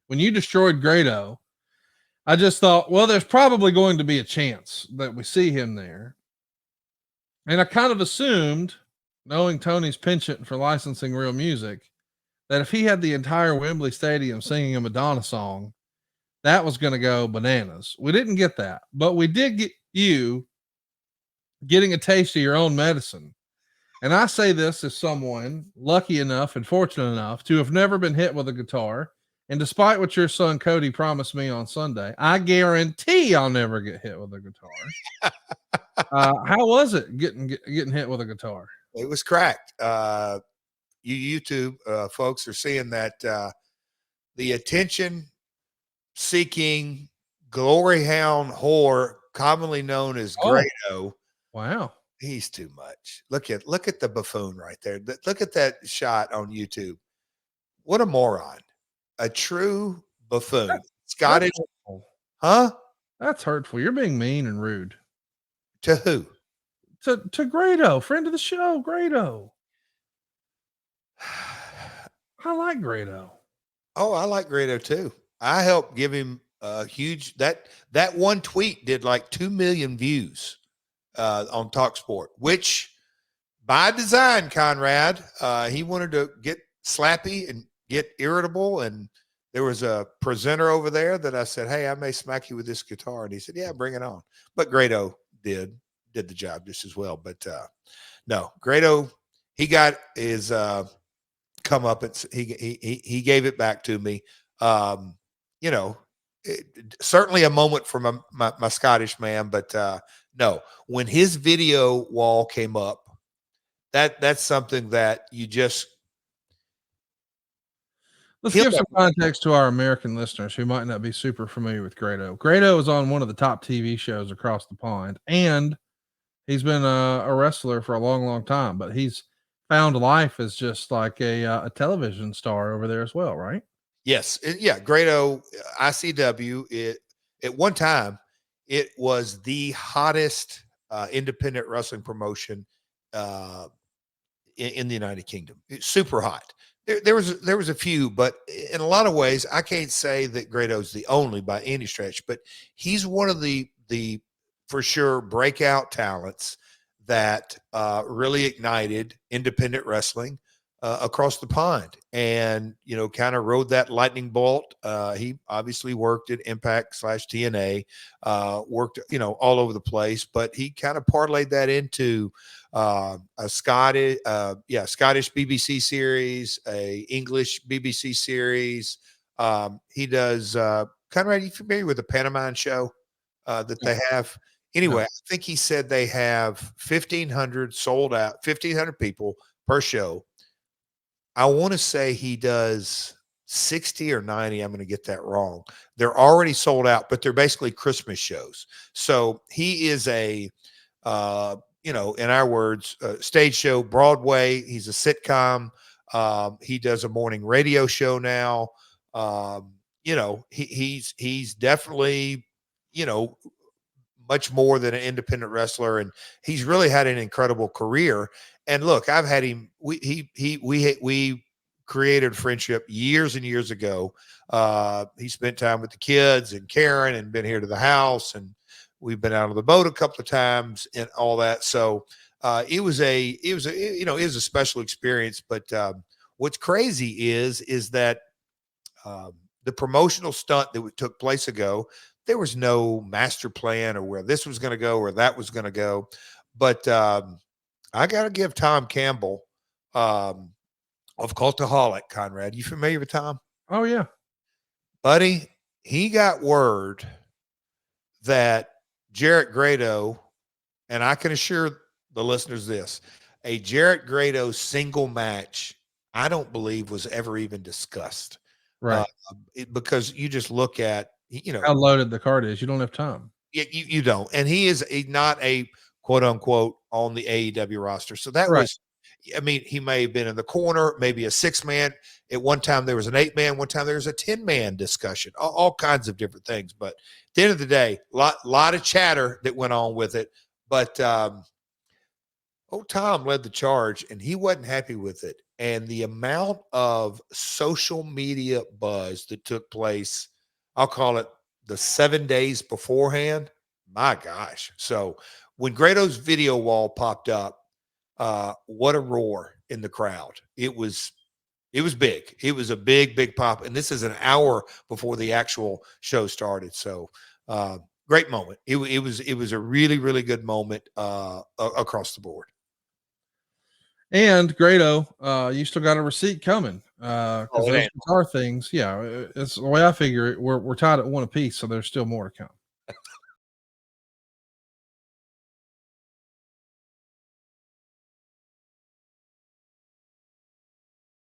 when you destroyed Grado, I just thought, well, there's probably going to be a chance that we see him there. And I kind of assumed, knowing Tony's penchant for licensing real music, that if he had the entire Wembley Stadium singing a Madonna song, that was going to go bananas. We didn't get that, but we did get you getting a taste of your own medicine. And I say this as someone lucky enough and fortunate enough to have never been hit with a guitar. And despite what your son Cody promised me on Sunday, I guarantee I'll never get hit with a guitar. How was it getting hit with a guitar? It was cracked. You YouTube folks are seeing that the attention-seeking glory hound whore, commonly known as Grado. Wow. He's too much. Look at the buffoon right there. Look at that shot on YouTube. What a moron. A true buffoon. Scottish. Huh? That's hurtful. You're being mean and rude. To who? To Grado, friend of the show, Grado. I like Grado. Oh, I like Grado too. I helped give him a huge that one tweet did like 2 million views on TalkSport, which by design, Conrad, he wanted to get slappy and get irritable. And there was a presenter over there that I said, hey, I may smack you with this guitar. And he said, yeah, bring it on. But Grado did the job just as well. But no, Grado, he got his come up. He gave it back to me. You know, certainly a moment for my Scottish man, but no, when his video wall came up, that's something that you just. Let's give some context to our American listeners who might not be super familiar with Grado. Grado is on one of the top TV shows across the pond, and he's been a wrestler for a long, long time, but he's found life as just like a television star over there as well, right? Yes. Yeah. Grado, ICW, at one time, it was the hottest independent wrestling promotion in the United Kingdom. It's super hot. There was a few, but in a lot of ways, I can't say that Grado's the only by any stretch, but he's one of the for sure breakout talents that really ignited independent wrestling across the pond, and kind of rode that lightning bolt. He obviously worked at Impact / TNA, worked all over the place, but he kind of parlayed that into a Scottish BBC series, a English BBC series. He does. Conrad, are you familiar with the Pantomime show that they have? Anyway, I think he said they have 1,500 sold out, 1,500 people per show. I want to say he does 60 or 90. I'm going to get that wrong. They're already sold out, but they're basically Christmas shows. So he is a, in our words, stage show, Broadway. He's a sitcom. He does a morning radio show now. He's definitely, much more than an independent wrestler, and he's really had an incredible career. And look, I've had him. We created a friendship years and years ago. He spent time with the kids and Karen, and been here to the house, and we've been out on the boat a couple of times and all that. So it was a special experience. But what's crazy is that the promotional stunt that took place ago, there was no master plan or where this was going to go or that was going to go. But I got to give Tom Campbell of Cultaholic, Conrad. You familiar with Tom? Oh, yeah. Buddy, he got word that Jarrett Grado, and I can assure the listeners this, a Jarrett Grado single match, I don't believe was ever even discussed. Right. Because you just look at, how loaded the card is. You don't have time. You don't. And he is not a quote unquote on the AEW roster. So that was, he may have been in the corner, maybe a 6-man. At one time there was an 8-man. One time there was a 10-man discussion, all kinds of different things. But at the end of the day, lot of chatter that went on with it. But Old Tom led the charge, and he wasn't happy with it. And the amount of social media buzz that took place, I'll call it the 7 days beforehand. My gosh. So when Grado's video wall popped up, what a roar in the crowd. It was big. It was a big, big pop. And this is an hour before the actual show started. So great moment. It was a really, really good moment across the board. And Grado, you still got a receipt coming. Because Oh, it those ain't. are things. Yeah, it's the way I figure it. We're tied at one apiece, so there's still more to come.